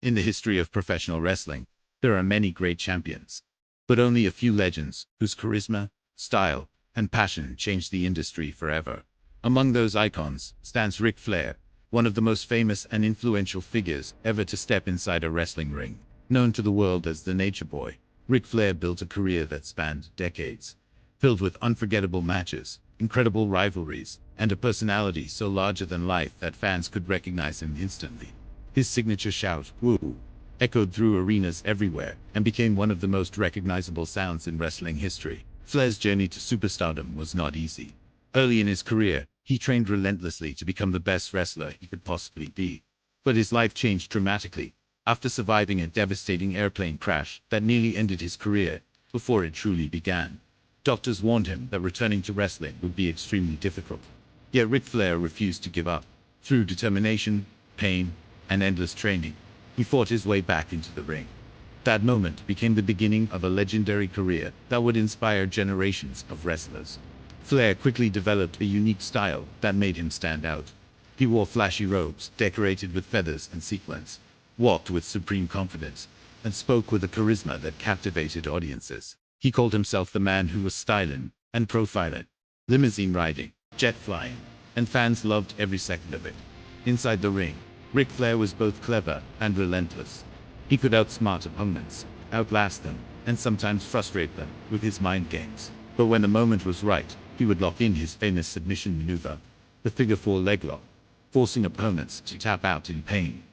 In the history of professional wrestling, there are many great champions, but only a few legends whose charisma, style, and passion changed the industry forever. Among those icons stands Ric Flair, one of the most famous and influential figures ever to step inside a wrestling ring. Known to the world as the Nature Boy, Ric Flair built a career that spanned decades, filled with unforgettable matches, incredible rivalries, and a personality so larger than life that fans could recognize him instantly. His signature shout, "Woooo," echoed through arenas everywhere and became one of the most recognizable sounds in wrestling history. Flair's journey to superstardom was not easy. Early in his career, he trained relentlessly to become the best wrestler he could possibly be. But his life changed dramatically after surviving a devastating airplane crash that nearly ended his career before it truly began. Doctors warned him that returning to wrestling would be extremely difficult. Yet Ric Flair refused to give up. Through determination, pain, and endless training, he fought his way back into the ring. That moment became the beginning of a legendary career that would inspire generations of wrestlers. Flair quickly developed a unique style that made him stand out. He wore flashy robes decorated with feathers and sequins, walked with supreme confidence, and spoke with a charisma that captivated audiences. He called himself the man who was styling and profiling, limousine riding, jet flying, and fans loved every second of it. Inside the ring, Ric Flair was both clever and relentless. He could outsmart opponents, outlast them, and sometimes frustrate them with his mind games. But when the moment was right, he would lock in his famous submission maneuver, the figure-4 leg lock, forcing opponents to tap out in pain.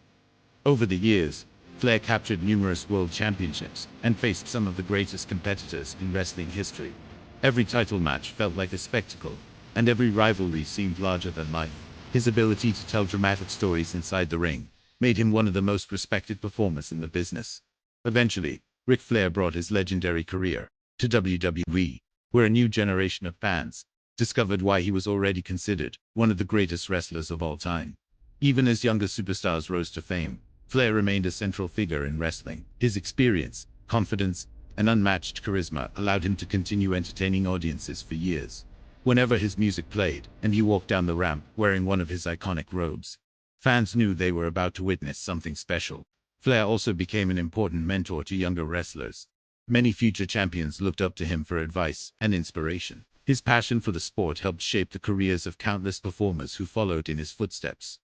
Over the years, Flair captured numerous world championships and faced some of the greatest competitors in wrestling history. Every title match felt like a spectacle, and every rivalry seemed larger than life. His ability to tell dramatic stories inside the ring made him one of the most respected performers in the business. Eventually, Ric Flair brought his legendary career to WWE, where a new generation of fans discovered why he was already considered one of the greatest wrestlers of all time. Even as younger superstars rose to fame, Flair remained a central figure in wrestling. His experience, confidence, and unmatched charisma allowed him to continue entertaining audiences for years. Whenever his music played, and he walked down the ramp wearing one of his iconic robes, fans knew they were about to witness something special. Flair also became an important mentor to younger wrestlers. Many future champions looked up to him for advice and inspiration. His passion for the sport helped shape the careers of countless performers who followed in his footsteps.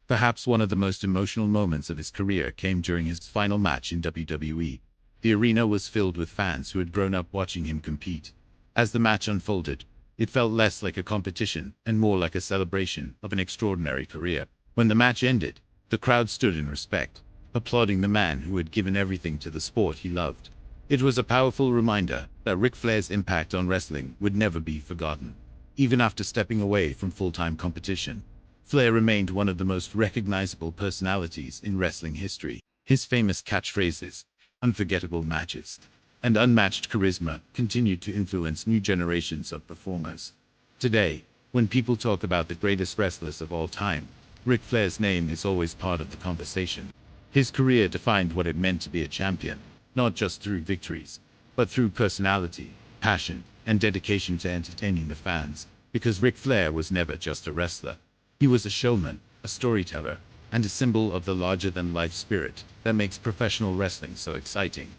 Perhaps one of the most emotional moments of his career came during his final match in WWE. The arena was filled with fans who had grown up watching him compete. As the match unfolded, it felt less like a competition and more like a celebration of an extraordinary career. When the match ended, the crowd stood in respect, applauding the man who had given everything to the sport he loved. It was a powerful reminder that Ric Flair's impact on wrestling would never be forgotten. Even after stepping away from full-time competition, Flair remained one of the most recognizable personalities in wrestling history. His famous catchphrases, unforgettable matches, and unmatched charisma continued to influence new generations of performers. Today, when people talk about the greatest wrestlers of all time, Ric Flair's name is always part of the conversation. His career defined what it meant to be a champion, not just through victories, but through personality, passion, and dedication to entertaining the fans. Because Ric Flair was never just a wrestler. He was a showman, a storyteller, and a symbol of the larger-than-life spirit that makes professional wrestling so exciting.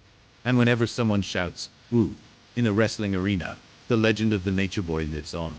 And whenever someone shouts, "Woo," in a wrestling arena, the legend of the Nature Boy lives on.